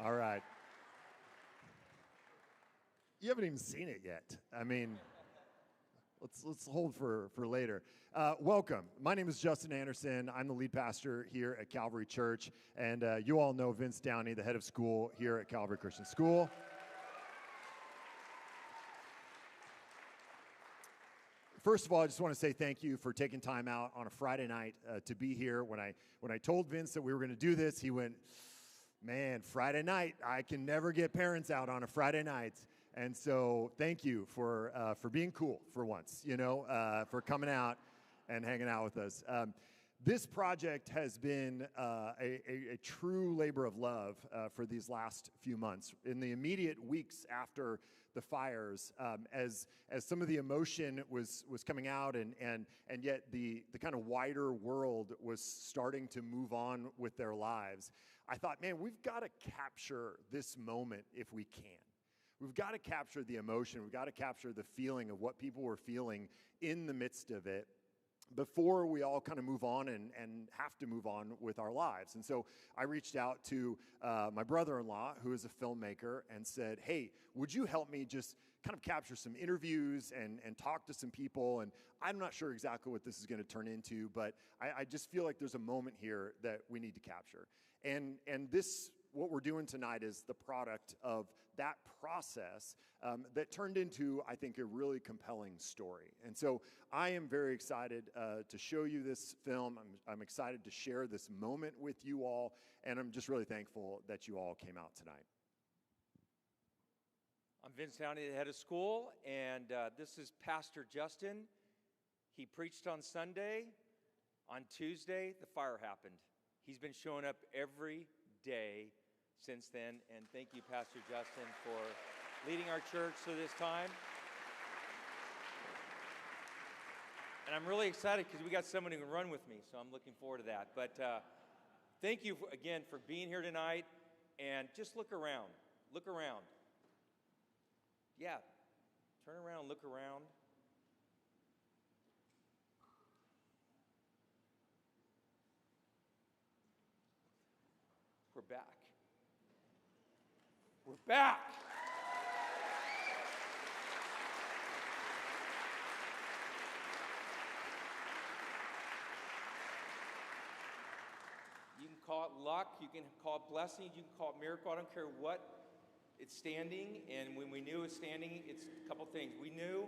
All right. You haven't even seen it yet. I mean, let's hold for later. Welcome. My name is Justin Anderson. I'm the lead pastor here at Calvary Church, and you all know Vince Downey, the head of school here at Calvary Christian School. First of all, I just want to say thank you for taking time out on a Friday night to be here. When I told Vince that we were going to do this, he went, "Man, Friday night, I can never get parents out on a Friday night." And so thank you for being cool for once, for coming out and hanging out with us. This project has been a true labor of love for these last few months. In the immediate weeks after the fires, as some of the emotion was coming out and yet the kind of wider world was starting to move on with their lives, I thought, man, we've got to capture this moment if we can. We've got to capture the emotion. We've got to capture the feeling of what people were feeling in the midst of it, before we all kind of move on and have to move on with our lives. And so I reached out to my brother-in-law, who is a filmmaker, and said, "Hey, would you help me just kind of capture some interviews and talk to some people?" And I'm not sure exactly what this is going to turn into, but I just feel like there's a moment here that we need to capture. And this, what we're doing tonight, is the product of that process that turned into, I think, a really compelling story. And so I am very excited to show you this film. I'm excited to share this moment with you all, and I'm just really thankful that you all came out tonight. I'm Vince Downey, the head of school, and this is Pastor Justin. He preached on Sunday. On Tuesday, the fire happened. He's been showing up every day since then, and thank you, Pastor Justin, for leading our church through this time. And I'm really excited because we got someone who can run with me, so I'm looking forward to that. But thank you again for being here tonight, and just look around. Look around. Yeah, turn around, look around. We're back. We're back. You can call it luck, you can call it blessing, you can call it miracle. I don't care what it's standing. And when we knew it's standing, it's a couple things. We knew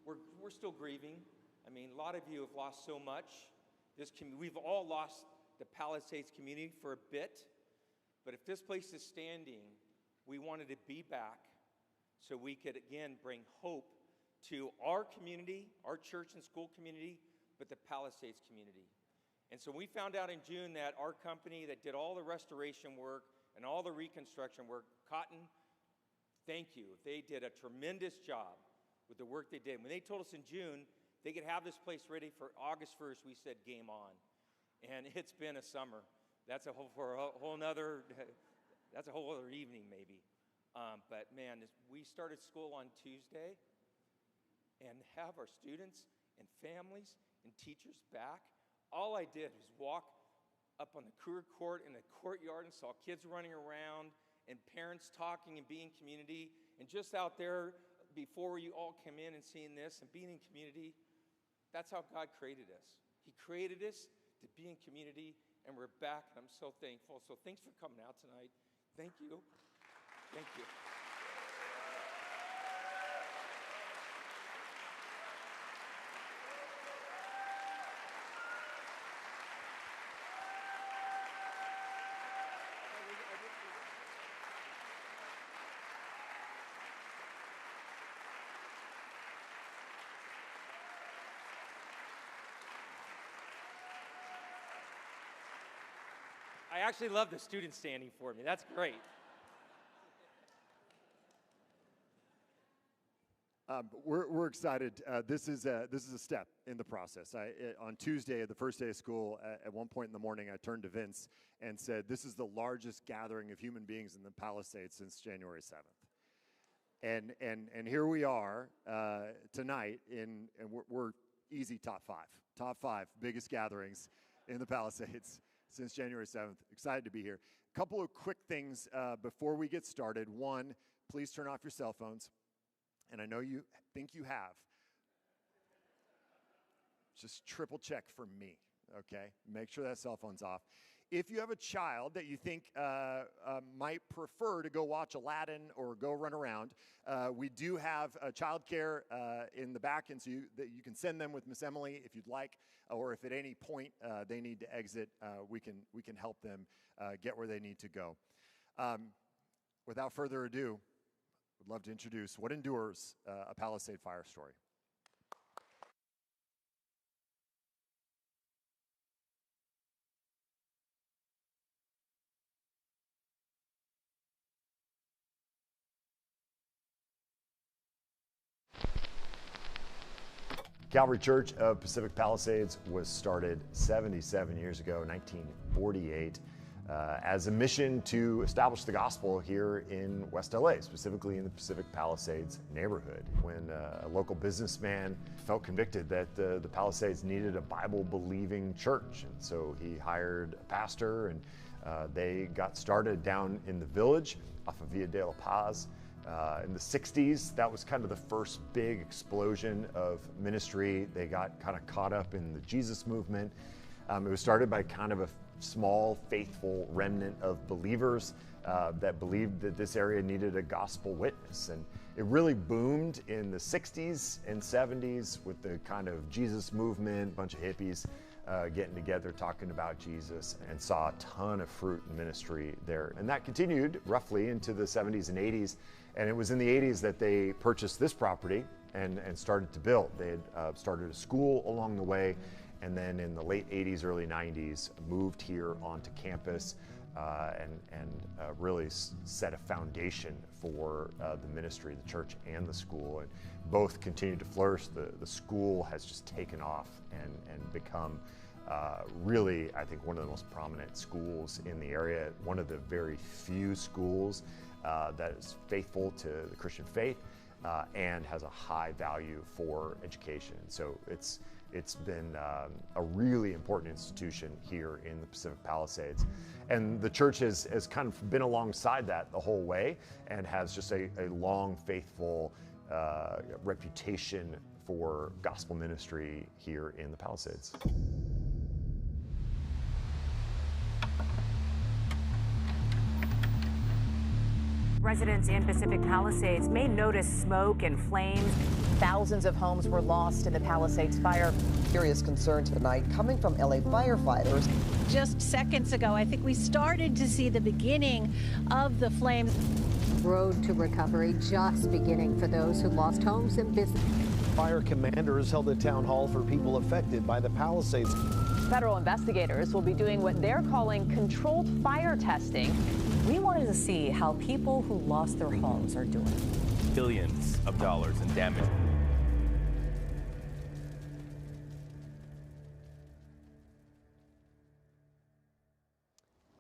we're still grieving. I mean, a lot of you have lost so much. We've all lost the Palisades community for a bit. But if this place is standing, we wanted to be back so we could, again, bring hope to our community, our church and school community, but the Palisades community. And so we found out in June that our company that did all the restoration work and all the reconstruction work, Cotton, thank you. They did a tremendous job with the work they did. When they told us in June they could have this place ready for August 1st, we said, game on. And it's been a summer. That's a whole other evening maybe. But man, we started school on Tuesday, and have our students and families and teachers back. All I did was walk up on the career court in the courtyard and saw kids running around and parents talking and being community. And just out there before you all came in and seeing this and being in community, that's how God created us. He created us to be in community, and we're back, and I'm so thankful. So thanks for coming out tonight. Thank you. Thank you. I actually love the students standing for me. That's great. We're excited. This is a step in the process. On Tuesday, the first day of school, at one point in the morning, I turned to Vince and said, "This is the largest gathering of human beings in the Palisades since January 7th." And here we are tonight, and we're easy top five biggest gatherings in the Palisades since January 7th. Excited to be here. A couple of quick things before we get started. One, please turn off your cell phones. And I know you think you have. Just triple check for me, okay? Make sure that cell phone's off. If you have a child that you think might prefer to go watch Aladdin or go run around, we do have childcare in the back, and so you can send them with Miss Emily if you'd like, or if at any point they need to exit, we can help them get where they need to go. Without further ado, I'd love to introduce What Endures, a Palisade Fire Story. Calvary Church of Pacific Palisades was started 77 years ago, 1948, as a mission to establish the gospel here in West LA, specifically in the Pacific Palisades neighborhood. When a local businessman felt convicted that the Palisades needed a Bible-believing church, and so he hired a pastor, and they got started down in the village off of Via de la Paz. In the 60s, that was kind of the first big explosion of ministry. They got kind of caught up in the Jesus movement. It was started by kind of a small, faithful remnant of believers that believed that this area needed a gospel witness. And it really boomed in the 60s and 70s with the kind of Jesus movement, a bunch of hippies getting together, talking about Jesus, and saw a ton of fruit in ministry there. And that continued roughly into the 70s and 80s. And it was in the 80s that they purchased this property and started to build. They had started a school along the way, and then in the late 80s, early 90s, moved here onto campus and really set a foundation for the ministry, the church and the school. And both continue to flourish. The school has just taken off and become really, I think, one of the most prominent schools in the area, one of the very few schools that is faithful to the Christian faith and has a high value for education. So it's been a really important institution here in the Pacific Palisades. And the church has kind of been alongside that the whole way and has just a long, faithful reputation for gospel ministry here in the Palisades. Residents in Pacific Palisades may notice smoke and flames. Thousands of homes were lost in the Palisades fire. Serious concern tonight coming from LA firefighters. Just seconds ago, I think we started to see the beginning of the flames. Road to recovery just beginning for those who lost homes and business. Fire commanders held a town hall for people affected by the Palisades. Federal investigators will be doing what they're calling controlled fire testing. We wanted to see how people who lost their homes are doing. Billions of dollars in damage.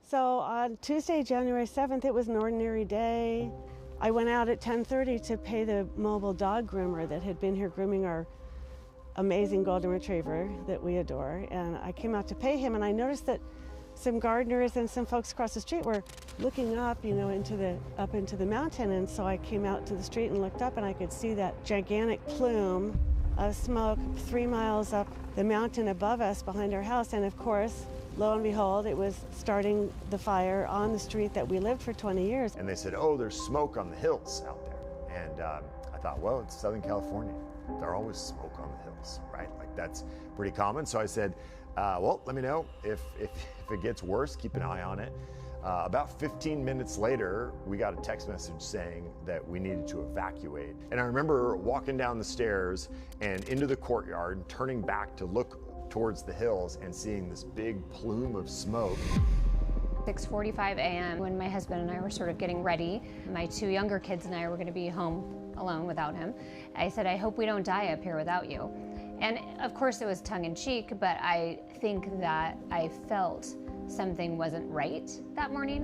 So on Tuesday, January 7th, it was an ordinary day. I went out at 10:30 to pay the mobile dog groomer that had been here grooming our amazing golden retriever that we adore. And I came out to pay him, and I noticed that some gardeners and some folks across the street were looking up, up into the mountain. And so I came out to the street and looked up, and I could see that gigantic plume of smoke 3 miles up the mountain above us behind our house. And of course, lo and behold, it was starting the fire on the street that we lived for 20 years. And they said, oh, there's smoke on the hills out there. And I thought, well, it's Southern California. There's always smoke on the hills, right? Like, that's pretty common. So I said, well, let me know if it gets worse, keep an eye on it. About 15 minutes later, we got a text message saying that we needed to evacuate. And I remember walking down the stairs and into the courtyard and turning back to look towards the hills and seeing this big plume of smoke. 6:45 a.m. when my husband and I were sort of getting ready. My 2 younger kids and I were going to be home alone without him. I said, I hope we don't die up here without you. And of course it was tongue-in-cheek, but I think that I felt something wasn't right that morning.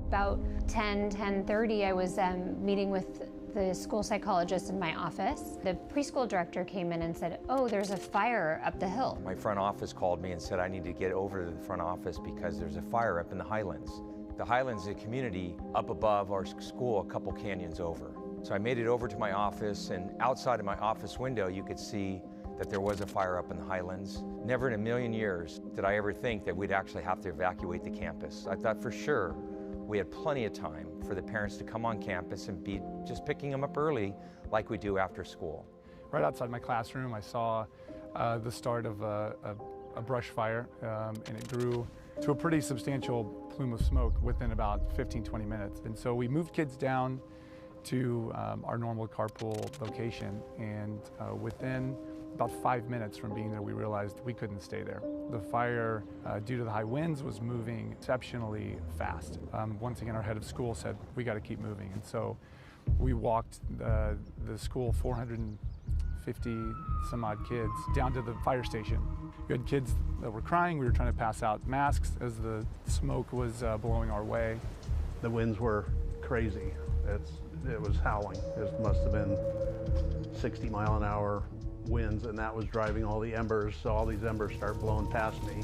About 10:30, I was meeting with the school psychologist in my office. The preschool director came in and said, oh, there's a fire up the hill. My front office called me and said I need to get over to the front office because there's a fire up in the Highlands. The Highlands is a community up above our school, a couple canyons over. So I made it over to my office, and outside of my office window you could see that there was a fire up in the Highlands. Never in a million years did I ever think that we'd actually have to evacuate the campus. I thought for sure we had plenty of time for the parents to come on campus and be just picking them up early like we do after school. Right outside my classroom, I saw the start of a brush fire, and it grew to a pretty substantial plume of smoke within about 15-20 minutes. And so we moved kids down to our normal carpool location, and within about 5 minutes from being there, we realized we couldn't stay there. The fire, due to the high winds, was moving exceptionally fast. Once again, our head of school said, we got to keep moving. And so we walked the school 450 some odd kids down to the fire station. We had kids that were crying. We were trying to pass out masks as the smoke was blowing our way. The winds were crazy. It was howling. It must have been 60-mile-an-hour winds, and that was driving all the embers, so all these embers start blowing past me.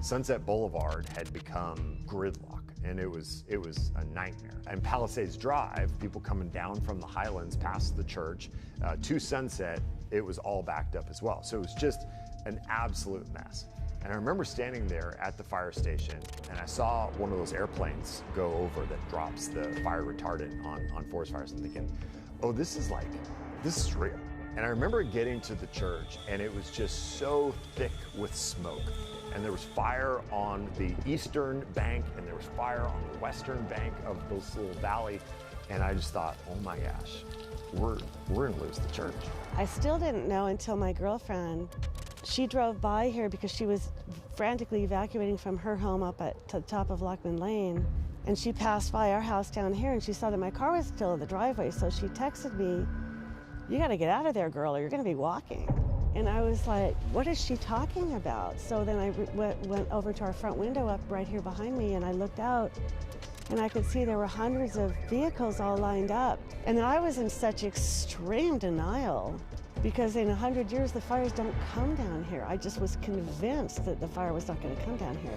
Sunset Boulevard had become gridlock, and it was a nightmare. And Palisades Drive, people coming down from the Highlands past the church to Sunset, it was all backed up as well. So it was just an absolute mess. And I remember standing there at the fire station, and I saw one of those airplanes go over that drops the fire retardant on forest fires, and thinking, oh, this is real. And I remember getting to the church, and it was just so thick with smoke. And there was fire on the eastern bank, and there was fire on the western bank of this little valley. And I just thought, oh my gosh, we're gonna lose the church. I still didn't know until my girlfriend, she drove by here because she was frantically evacuating from her home up to the top of Lockman Lane. And she passed by our house down here, and she saw that my car was still in the driveway. So she texted me, you gotta get out of there, girl, or you're gonna be walking. And I was like, what is she talking about? So then I went over to our front window up right here behind me, and I looked out, and I could see there were hundreds of vehicles all lined up. And I was in such extreme denial, because in 100 years, the fires don't come down here. I just was convinced that the fire was not gonna come down here.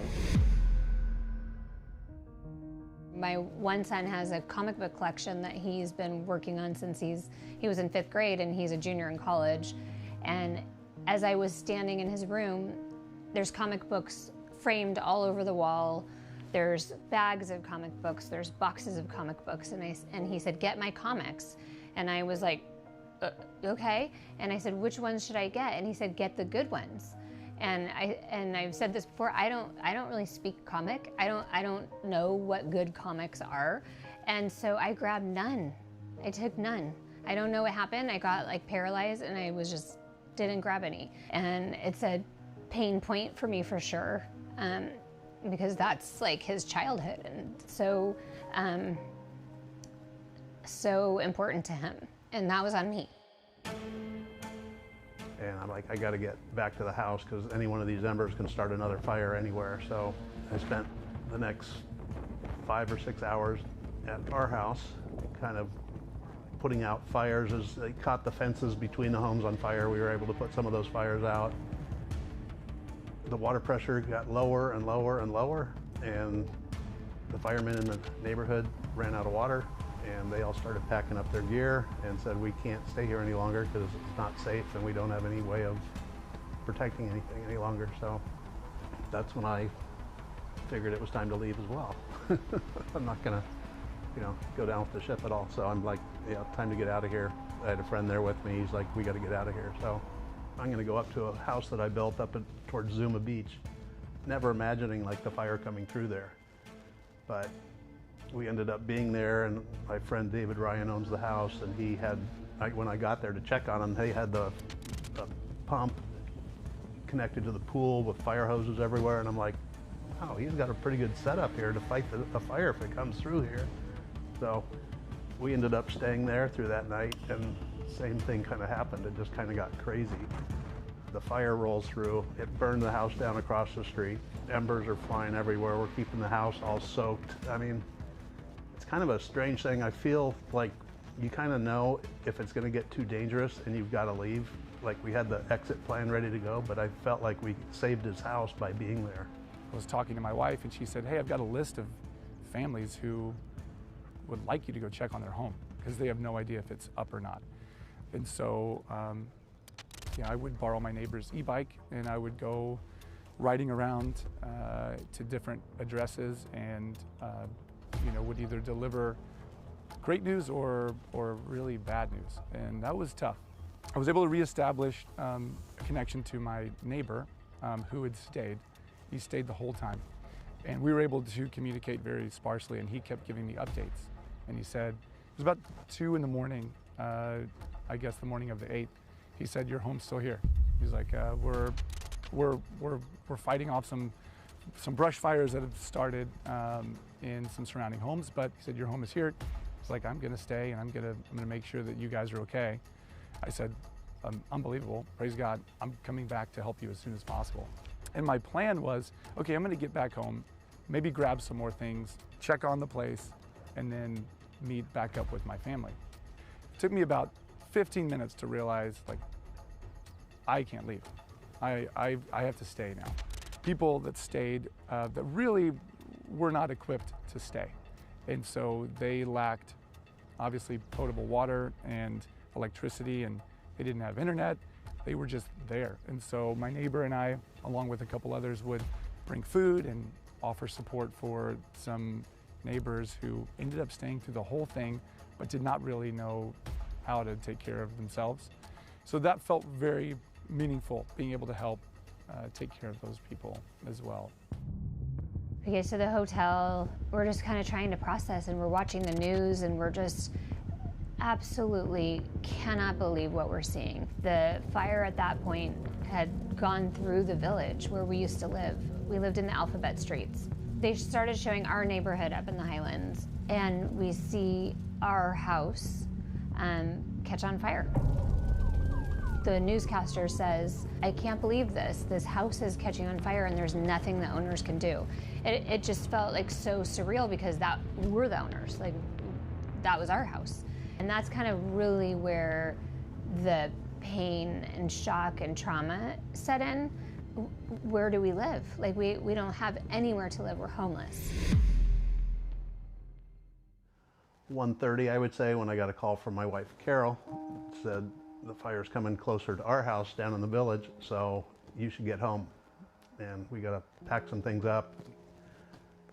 My one son has a comic book collection that he's been working on since he was in 5th grade, and he's a junior in college. And as I was standing in his room, there's comic books framed all over the wall. There's bags of comic books. There's boxes of comic books. And he said, get my comics. And I was like, okay. And I said, which ones should I get? And he said, get the good ones. And I've said this before, I don't really speak comic. I don't know what good comics are. And so I grabbed none. I took none. I don't know what happened. I got like paralyzed, and I didn't grab any. And it's a pain point for me for sure, because that's like his childhood, and so important to him. And that was on me. And I'm like, I got to get back to the house because any one of these embers can start another fire anywhere. So I spent the next 5 or 6 hours at our house, kind of putting out fires. As they caught the fences between the homes on fire, we were able to put some of those fires out. The water pressure got lower and lower and lower, and the firemen in the neighborhood ran out of water, and they all started packing up their gear and said, we can't stay here any longer because it's not safe and we don't have any way of protecting anything any longer. So that's when I figured it was time to leave as well. I'm not gonna, go down with the ship at all. So I'm like, yeah, time to get out of here. I had a friend there with me. He's like, we got to get out of here. So I'm gonna go up to a house that I built up towards Zuma Beach, never imagining like the fire coming through there. But we ended up being there, and my friend David Ryan owns the house, and he had, when I got there to check on him, they had the pump connected to the pool with fire hoses everywhere, and I'm like, oh, he's got a pretty good setup here to fight the fire if it comes through here. So we ended up staying there through that night, and same thing kind of happened. It just kind of got crazy. The fire rolls through, it burned the house down across the street. Embers are flying everywhere. We're keeping the house all soaked. I mean, it's kind of a strange thing. I feel like you kind of know if it's going to get too dangerous and you've got to leave. Like, we had the exit plan ready to go, but I felt like we saved his house by being there. I was talking to my wife and she said, hey, I've got a list of families who would like you to go check on their home because they have no idea if it's up or not. And so, yeah, I would borrow my neighbor's e-bike and I would go riding around to different addresses and you know, would either deliver great news or really bad news. And that was tough. I was able to reestablish a connection to my neighbor who had stayed. He stayed the whole time. And we were able to communicate very sparsely, and he kept giving me updates. And he said, it was about 2 in the morning, I guess the morning of the 8th. He said, your home's still here. He's like, we're fighting off some brush fires that have started in some surrounding homes, but he said, your home is here. He's like, I'm gonna stay and I'm gonna make sure that you guys are okay. I said, unbelievable, praise God, I'm coming back to help you as soon as possible. And my plan was, okay, I'm gonna get back home, maybe grab some more things, check on the place, and then meet back up with my family. It took me about 15 minutes to realize, like, I can't leave. I have to stay now. People that stayed that really were not equipped to stay. And so they lacked, obviously, potable water and electricity, and they didn't have internet. They were just there. And so my neighbor and I, along with a couple others, would bring food and offer support for some neighbors who ended up staying through the whole thing, but did not really know how to take care of themselves. So that felt very meaningful, being able to help take care of those people as well. We get to the hotel, we're just kind of trying to process, and we're watching the news, and we're just absolutely cannot believe what we're seeing. The fire at that point had gone through the village where we used to live. We lived in the Alphabet Streets. They started showing our neighborhood up in the Highlands, and we see our house catch on fire. The newscaster says, I can't believe this. This house is catching on fire and there's nothing the owners can do. It just felt like so surreal because we're the owners. Like, that was our house. And that's kind of really where the pain and shock and trauma set in. Where do we live? Like, we don't have anywhere to live. We're homeless. 1:30, I would say, when I got a call from my wife, Carol. It said, the fire's coming closer to our house down in the village, so you should get home. And we gotta pack some things up,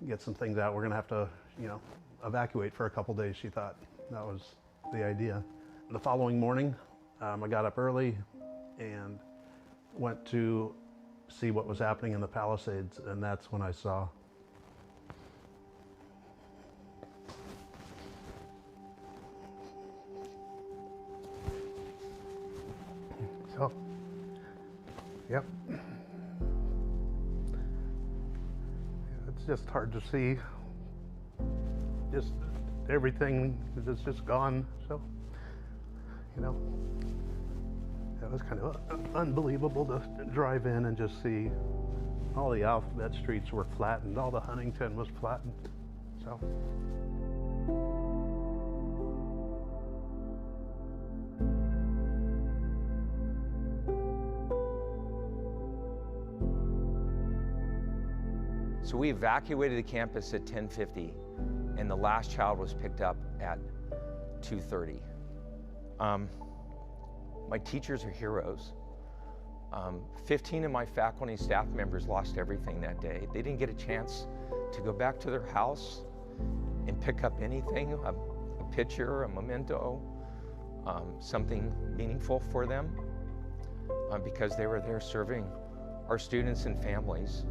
get some things out. We're gonna have to, evacuate for a couple days, she thought. That was the idea. The following morning, I got up early and went to see what was happening in the Palisades, and that's when I saw Yep. It's just hard to see. Just everything is just gone. So, that was kind of unbelievable to drive in and just see all the Alphabet Streets were flattened, all the Huntington was flattened. So. So we evacuated the campus at 10:50, and the last child was picked up at 2:30. My teachers are heroes. 15 of my faculty and staff members lost everything that day. They didn't get a chance to go back to their house and pick up anything, a picture, a memento, something meaningful for them, because they were there serving our students and families.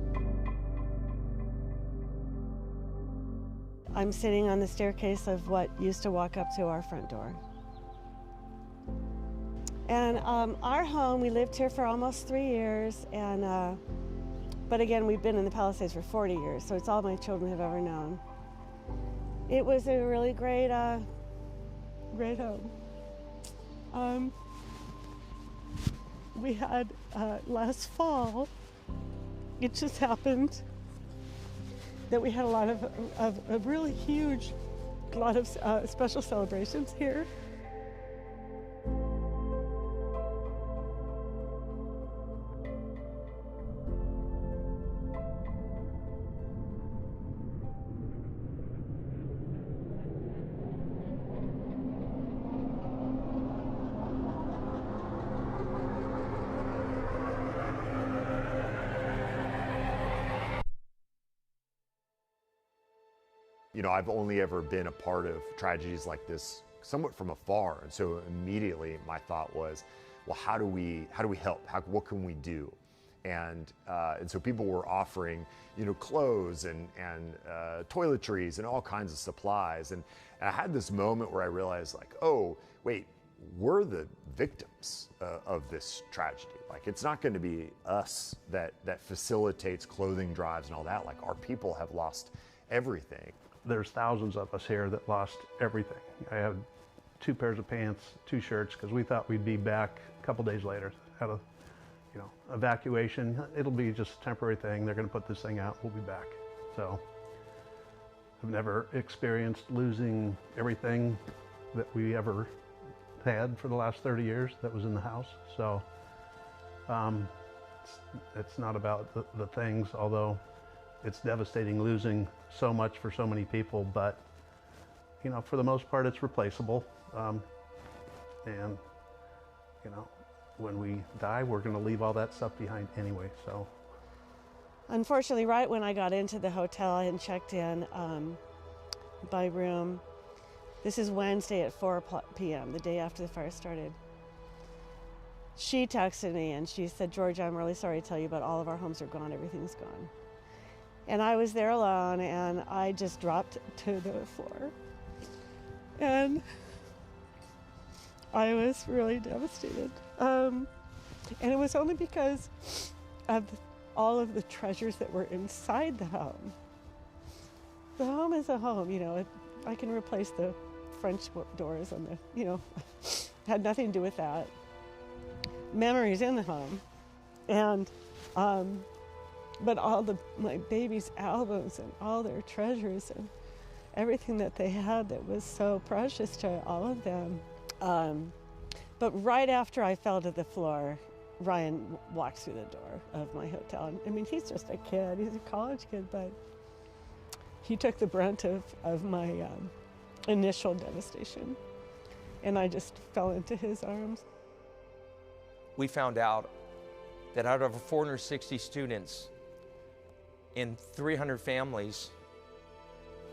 I'm sitting on the staircase of what used to walk up to our front door. And our home, we lived here for almost 3 years, and but again, we've been in the Palisades for 40 years, so it's all my children have ever known. It was a really great home. We had last fall, it just happened that we had a lot of a really huge, lot of special celebrations here. You know, I've only ever been a part of tragedies like this somewhat from afar, and so immediately my thought was, well, how do we help? What can we do? And so people were offering, you know, clothes and toiletries and all kinds of supplies. And I had this moment where I realized, like, oh, wait, we're the victims of this tragedy. Like, it's not going to be us that facilitates clothing drives and all that. Like, our people have lost everything. There's thousands of us here that lost everything. I have 2 pairs of pants, 2 shirts, because we thought we'd be back a couple days later. Had a, you know, evacuation. It'll be just a temporary thing. They're going to put this thing out. We'll be back. So I've never experienced losing everything that we ever had for the last 30 years that was in the house. So it's not about the things, although it's devastating losing so much for so many people, but you know, for the most part, it's replaceable. And you know, when we die, we're going to leave all that stuff behind anyway. So unfortunately, right when I got into the hotel and checked in by room, this is Wednesday at 4 p.m., the day after the fire started. She texted me and she said, Georgia, I'm really sorry to tell you, but all of our homes are gone. Everything's gone. And I was there alone, and I just dropped to the floor. And I was really devastated. And it was only because of all of the treasures that were inside the home. The home is a home, you know. I can replace the French doors and the, you know, had nothing to do with that. Memories in the home. And, but all my baby's albums and all their treasures and everything that they had that was so precious to all of them. But right after I fell to the floor, Ryan walked through the door of my hotel. I mean, he's just a kid, he's a college kid, but he took the brunt of my initial devastation. And I just fell into his arms. We found out that out of 460 students in 300 families,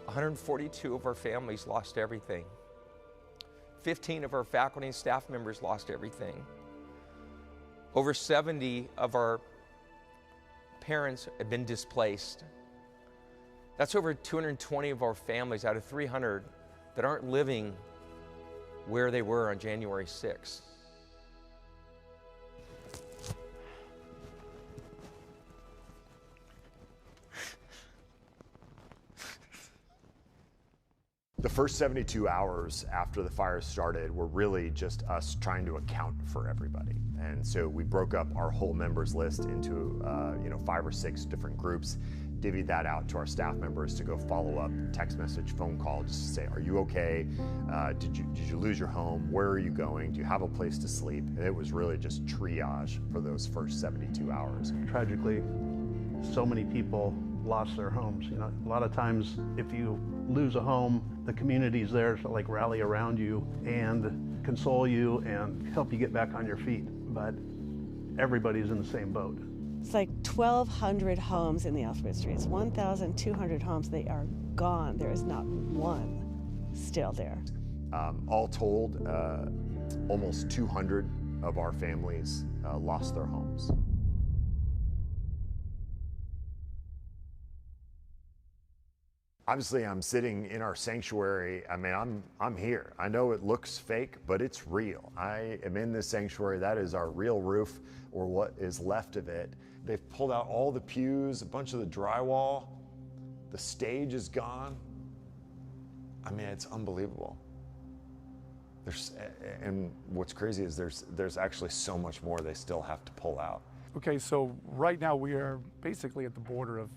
142 of our families lost everything. 15 of our faculty and staff members lost everything. Over 70 of our parents have been displaced. That's over 220 of our families out of 300 that aren't living where they were on January 6th. The first 72 hours after the fire started were really just us trying to account for everybody. And so we broke up our whole members list into 5 or 6 different groups, divvied that out to our staff members to go follow up, text message, phone call, just to say, are you okay? Did you lose your home? Where are you going? Do you have a place to sleep? And it was really just triage for those first 72 hours. Tragically, so many people lost their homes. You know, a lot of times if you lose a home, the community's there to like rally around you and console you and help you get back on your feet. But everybody's in the same boat. It's like 1,200 homes in the Alphabet Streets, 1,200 homes. They are gone. There is not one still there. All told, almost 200 of our families lost their homes. Obviously, I'm sitting in our sanctuary. I mean, I'm here. I know it looks fake, but it's real. I am in this sanctuary. That is our real roof, or what is left of it. They've pulled out all the pews, a bunch of the drywall. The stage is gone. I mean, it's unbelievable. And what's crazy is there's actually so much more they still have to pull out. Okay, so right now we are basically at the border of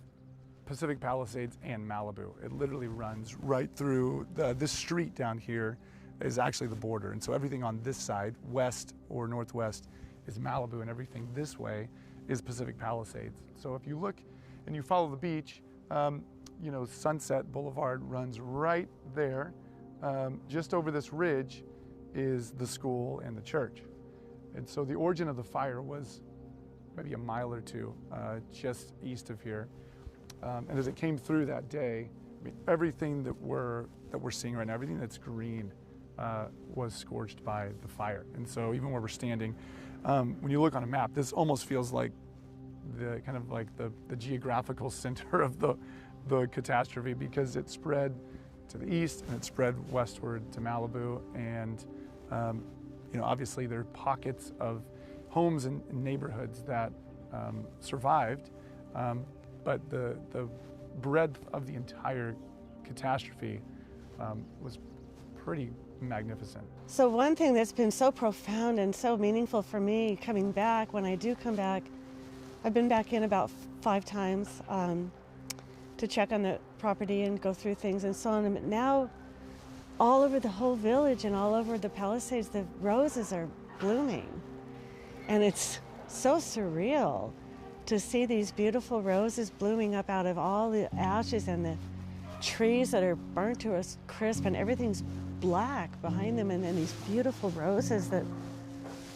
Pacific Palisades and Malibu. It literally runs right through this street down here is actually the border. And so everything on this side, west or northwest, is Malibu, and everything this way is Pacific Palisades. So if you look and you follow the beach, Sunset Boulevard runs right there. Just over this ridge is the school and the church. And so the origin of the fire was maybe a mile or two just east of here. And as it came through that day, I mean, everything that we're seeing right now, everything that's green, was scorched by the fire. And so even where we're standing, when you look on a map, this almost feels like the kind of like the geographical center of the catastrophe, because it spread to the east and it spread westward to Malibu. And you know, obviously there are pockets of homes and neighborhoods that survived, but the breadth of the entire catastrophe was pretty magnificent. So one thing that's been so profound and so meaningful for me coming back, when I do come back, I've been back in about 5 times to check on the property and go through things and so on. But now all over the whole village and all over the Palisades, the roses are blooming. And it's so surreal to see these beautiful roses blooming up out of all the ashes and the trees that are burnt to a crisp, and everything's black behind them, and then these beautiful roses that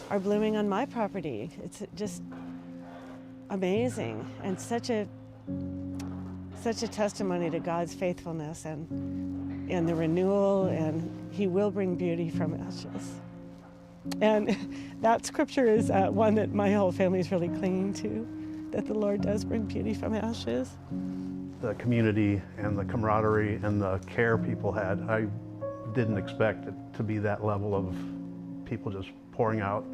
are blooming on my property. It's just amazing, and such a testimony to God's faithfulness and the renewal, and He will bring beauty from ashes. And that scripture is one that my whole family is really clinging to, that the Lord does bring beauty from ashes. The community and the camaraderie and the care people had, I didn't expect it to be that level of people just pouring out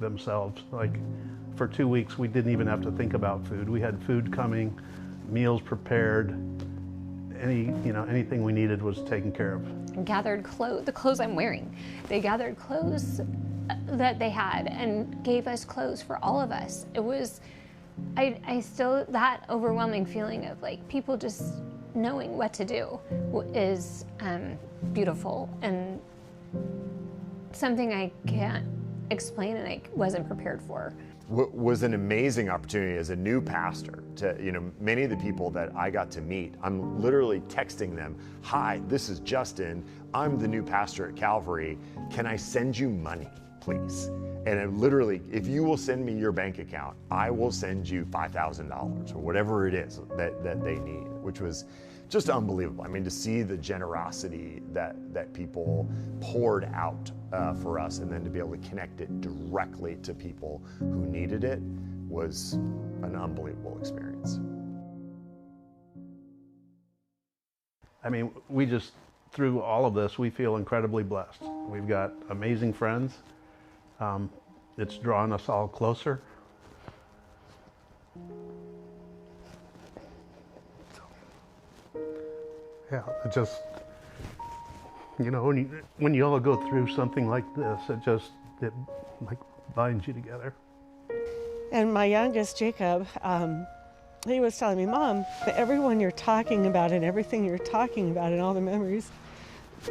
themselves. Like, for 2 weeks, we didn't even have to think about food. We had food coming, meals prepared, anything we needed was taken care of. Gathered clothes, the clothes I'm wearing. They gathered clothes that they had and gave us clothes for all of us. It was, I still, that overwhelming feeling of like people just knowing what to do is beautiful, and something I can't explain and I wasn't prepared for. Was an amazing opportunity as a new pastor to, many of the people that I got to meet, I'm literally texting them, "Hi, this is Justin. I'm the new pastor at Calvary. Can I send you money, please?" And I literally, if you will send me your bank account, I will send you $5,000 or whatever it is that they need, which was just unbelievable. I mean, to see the generosity that people poured out for us, and then to be able to connect it directly to people who needed it, was an unbelievable experience. I mean, we just, through all of this, we feel incredibly blessed. We've got amazing friends. It's drawn us all closer. Yeah, it just, when you all go through something like this, it like binds you together. And my youngest, Jacob, he was telling me, "Mom, everyone you're talking about and everything you're talking about and all the memories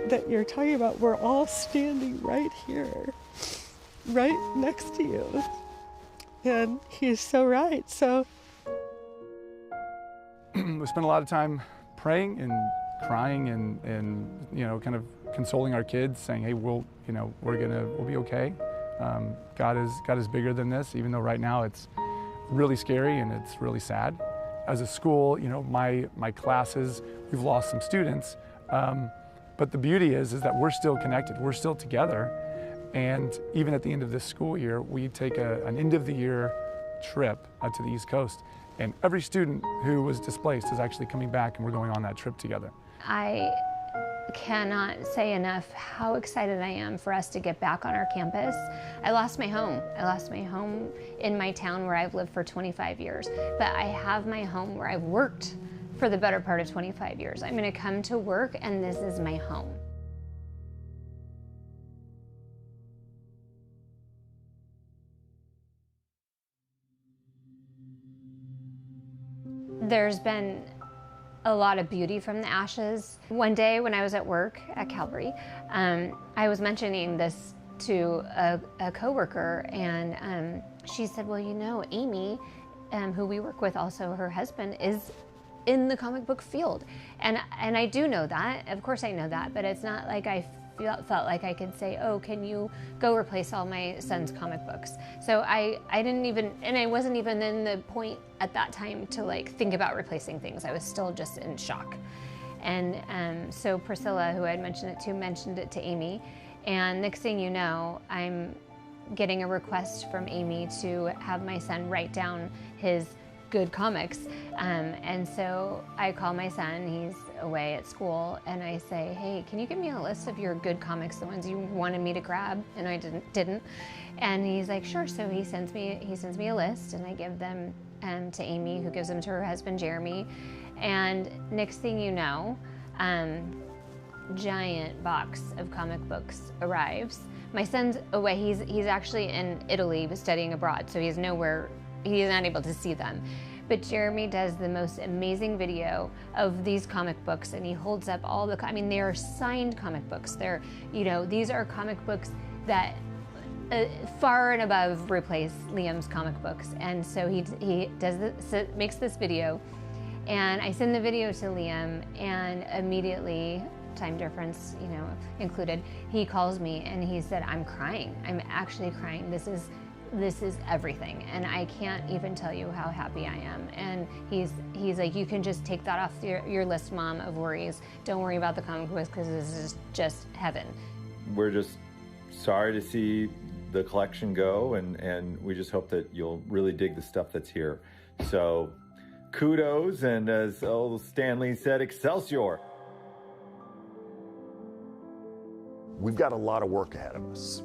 that you're talking about, we're all standing right here, right next to you." And he's so right. So we spent a lot of time praying and crying and kind of consoling our kids, saying, "Hey, we'll be okay. God is bigger than this," even though right now it's really scary and it's really sad. As a school, my classes, we've lost some students, but the beauty is that we're still connected. We're still together, and even at the end of this school year, we take an end of the year trip to the East Coast, and every student who was displaced is actually coming back, and we're going on that trip together. I cannot say enough how excited I am for us to get back on our campus. I lost my home. I lost my home in my town where I've lived for 25 years, but I have my home where I've worked for the better part of 25 years. I'm going to come to work, and this is my home. There's been a lot of beauty from the ashes. One day when I was at work at Calvary, I was mentioning this to a coworker, and she said, "Well, Amy, who we work with, also her husband, is in the comic book field." And I do know that, of course I know that, but it's not like I felt like I could say, "Oh, can you go replace all my son's comic books?" So I didn't even, and I wasn't even in the point at that time to think about replacing things. I was still just in shock. And so Priscilla, who I had mentioned it to, mentioned it to Amy. And next thing you know, I'm getting a request from Amy to have my son write down his good comics. And so I call my son, he's away at school, and I say, hey, can you give me a list of your good comics, the ones you wanted me to grab? And I didn't. And he's like, sure. So he sends me a list, and I give them to Amy, who gives them to her husband, Jeremy. And next thing you know, giant box of comic books arrives. My son's away, he's actually in Italy studying abroad, so he's nowhere, he is not able to see them. But Jeremy does the most amazing video of these comic books, and he holds up all the, I mean, they are signed comic books. They're, you know, these are comic books that far and above replace Liam's comic books. And so he does this, makes this video, and I send the video to Liam, and immediately, time difference, you know, included, he calls me and he said, I'm crying. I'm actually crying. This is everything, and I can't even tell you how happy I am. And he's like, you can just take that off your list, Mom, of worries. Don't worry about the comic books, because this is just heaven. We're just sorry to see the collection go, and we just hope that you'll really dig the stuff that's here. So kudos, and as old Stanley said, Excelsior. We've got a lot of work ahead of us.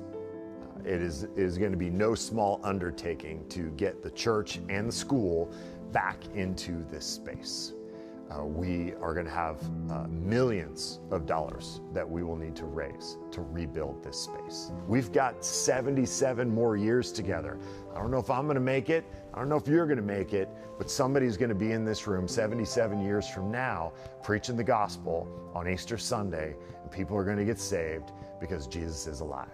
It is going to be no small undertaking to get the church and the school back into this space. We are going to have millions of dollars that we will need to raise to rebuild this space. We've got 77 more years together. I don't know if I'm going to make it. I don't know if you're going to make it, but somebody's going to be in this room 77 years from now preaching the gospel on Easter Sunday, and people are going to get saved because Jesus is alive.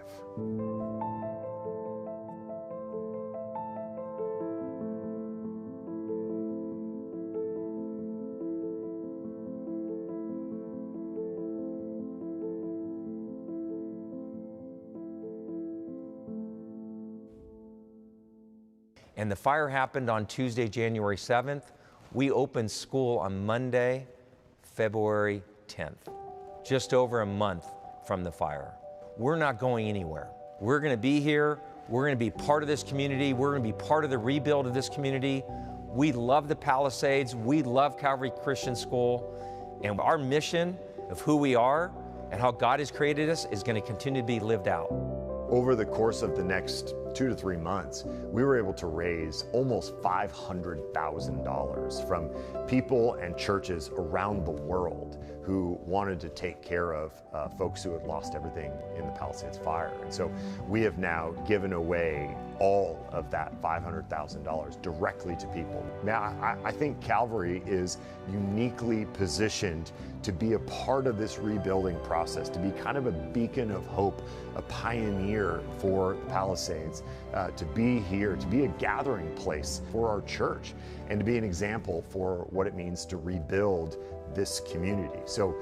And the fire happened on Tuesday, January 7th. We opened school on Monday, February 10th, just over a month from the fire. We're not going anywhere. We're going to be here. We're going to be part of this community. We're going to be part of the rebuild of this community. We love the Palisades. We love Calvary Christian School. And our mission of who we are and how God has created us is going to continue to be lived out. Over the course of the next 2 to 3 months, we were able to raise almost $500,000 from people and churches around the world who wanted to take care of folks who had lost everything in the Palisades fire. And so we have now given away all of that $500,000 directly to people. Now, I think Calvary is uniquely positioned to be a part of this rebuilding process, to be kind of a beacon of hope, a pioneer for the Palisades, to be here, to be a gathering place for our church, and to be an example for what it means to rebuild this community. So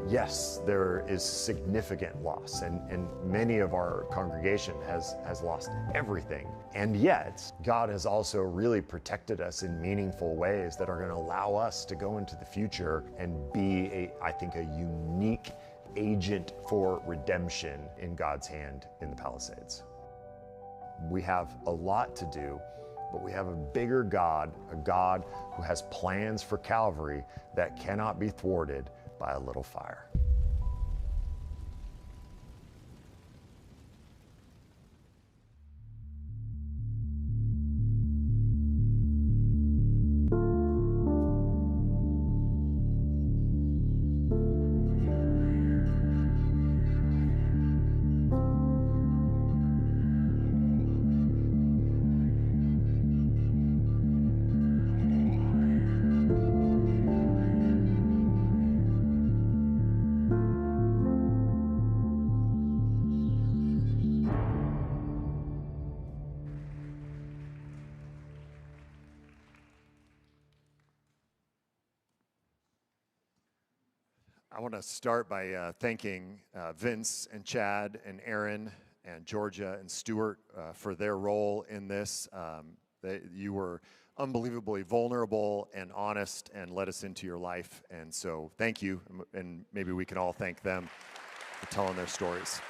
yes, there is significant loss, and many of our congregation has lost everything. And yet, God has also really protected us in meaningful ways that are going to allow us to go into the future and be, I think, a unique agent for redemption in God's hand in the Palisades. We have a lot to do, but we have a bigger God, a God who has plans for Calvary that cannot be thwarted by a little fire. I want to start by thanking Vince and Chad and Aaron and Georgia and Stuart for their role in this. You were unbelievably vulnerable and honest and let us into your life. And so thank you, and maybe we can all thank them for telling their stories.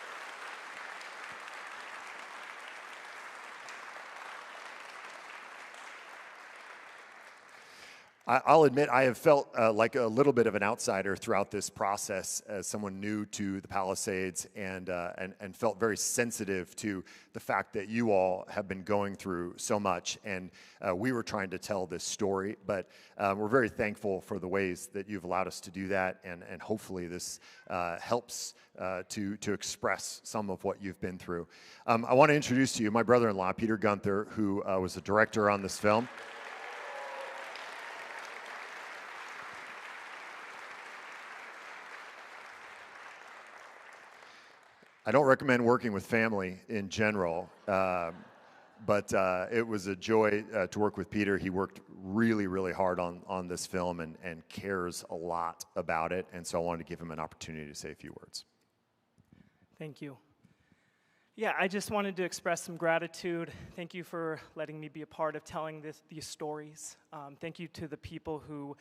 I'll admit I have felt like a little bit of an outsider throughout this process as someone new to the Palisades, and felt very sensitive to the fact that you all have been going through so much, and we were trying to tell this story, but we're very thankful for the ways that you've allowed us to do that, and hopefully this helps to express some of what you've been through. I want to introduce to you my brother-in-law, Peter Gunther, who was the director on this film. I don't recommend working with family in general, but it was a joy to work with Peter. He worked really, really hard on this film and cares a lot about it, and so I wanted to give him an opportunity to say a few words. Thank you. Yeah, I just wanted to express some gratitude. Thank you for letting me be a part of telling these stories. Thank you to the people who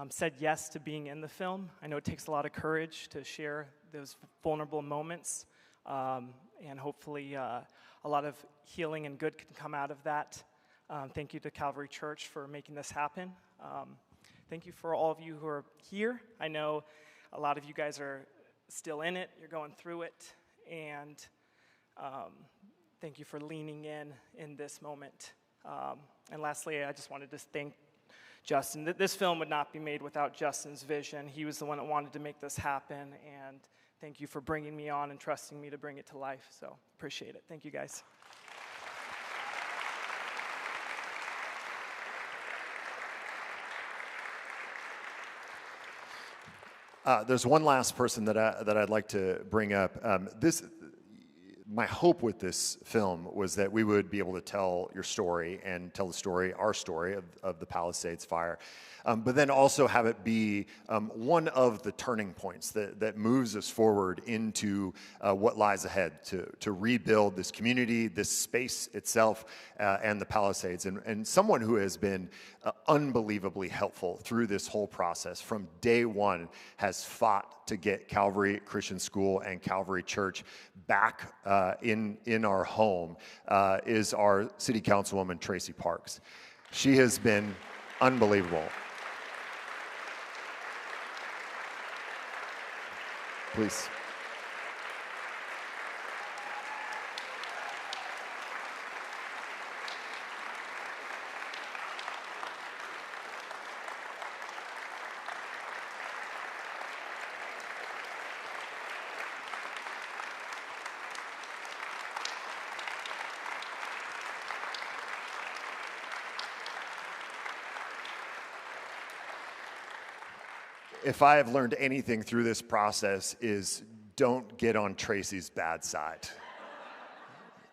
said yes to being in the film. I know it takes a lot of courage to share those vulnerable moments. And hopefully a lot of healing and good can come out of that. Thank you to Calvary Church for making this happen. Thank you for all of you who are here. I know a lot of you guys are still in it, you're going through it, and thank you for leaning in this moment. And lastly, I just wanted to thank Justin. This film would not be made without Justin's vision. He was the one that wanted to make this happen, and thank you for bringing me on and trusting me to bring it to life. So appreciate it. Thank you, guys. There's one last person that I'd like to bring up. My hope with this film was that we would be able to tell your story and tell the story, our story of the Palisades fire, but then also have it be one of the turning points that moves us forward into what lies ahead to rebuild this community, this space itself, and the Palisades. And someone who has been unbelievably helpful through this whole process from day one has fought to get Calvary Christian School and Calvary Church back in our home is our city councilwoman, Tracy Parks. She has been unbelievable. Please. If I have learned anything through this process is don't get on Tracy's bad side.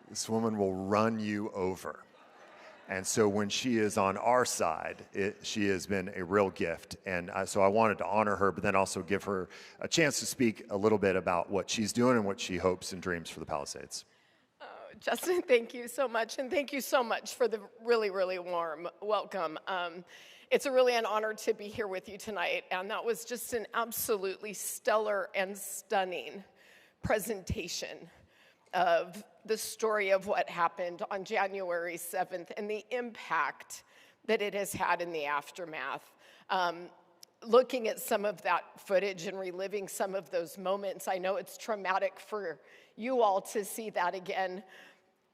This woman will run you over. And so when she is on our side, she has been a real gift. And so I wanted to honor her, but then also give her a chance to speak a little bit about what she's doing and what she hopes and dreams for the Palisades. Justin, thank you so much. And thank you so much for the really, really warm welcome. It's really an honor to be here with you tonight, and that was just an absolutely stellar and stunning presentation of the story of what happened on January 7th and the impact that it has had in the aftermath. Looking at some of that footage and reliving some of those moments, I know it's traumatic for you all to see that again.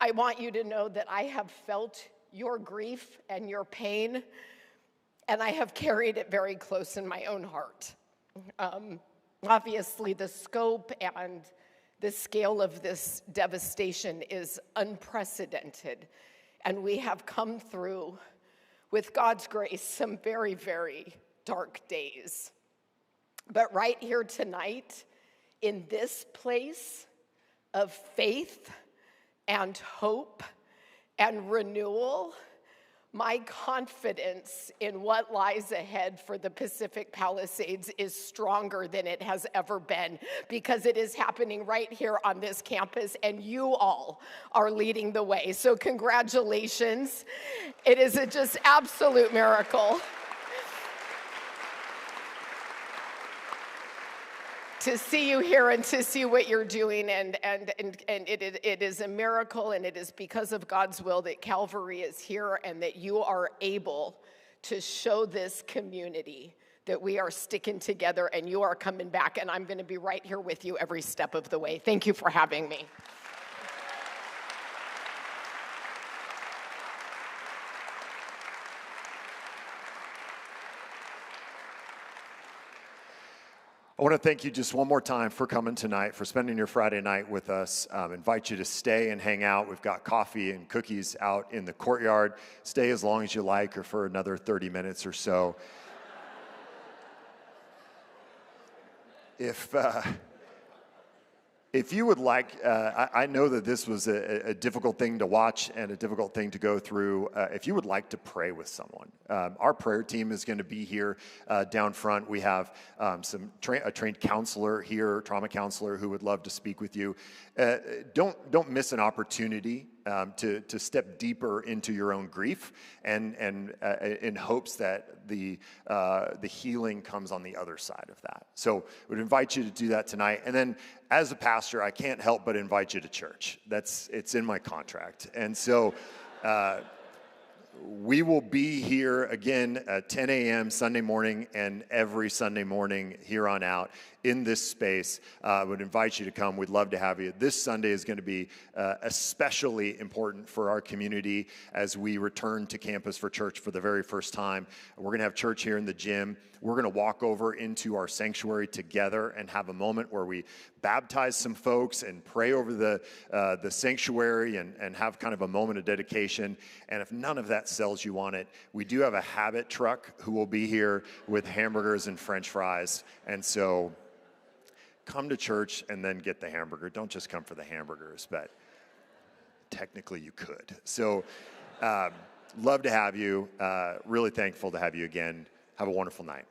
I want you to know that I have felt your grief and your pain, and I have carried it very close in my own heart. Obviously, the scope and the scale of this devastation is unprecedented, and we have come through, with God's grace, some very, very dark days. But right here tonight, in this place of faith and hope and renewal, my confidence in what lies ahead for the Pacific Palisades is stronger than it has ever been, because it is happening right here on this campus, and you all are leading the way. So congratulations. It is a just absolute miracle to see you here and to see what you're doing, and it is a miracle, and it is because of God's will that Calvary is here, and that you are able to show this community that we are sticking together, and you are coming back, and I'm going to be right here with you every step of the way. Thank you for having me. I want to thank you just one more time for coming tonight, for spending your Friday night with us. Invite you to stay and hang out. We've got coffee and cookies out in the courtyard. Stay as long as you like, or for another 30 minutes or so. If you would like, I know that this was a difficult thing to watch and a difficult thing to go through. If you would like to pray with someone, our prayer team is going to be here down front. We have a trained counselor here, trauma counselor, who would love to speak with you. Don't miss an opportunity to step deeper into your own grief, and in hopes that the healing comes on the other side of that. So would invite you to do that tonight. And then as a pastor, I can't help but invite you to church. It's in my contract. And so we will be here again at 10 a.m. Sunday morning, and every Sunday morning here on out in this space. I would invite you to come. We'd love to have you. This Sunday is going to be especially important for our community as we return to campus for church for the very first time. We're going to have church here in the gym. We're going to walk over into our sanctuary together and have a moment where we baptize some folks and pray over the sanctuary and have kind of a moment of dedication. And if none of that sells you on it, we do have a Habit truck who will be here with hamburgers and French fries. And so come to church and then get the hamburger. Don't just come for the hamburgers, but technically you could. So love to have you. Really thankful to have you again. Have a wonderful night.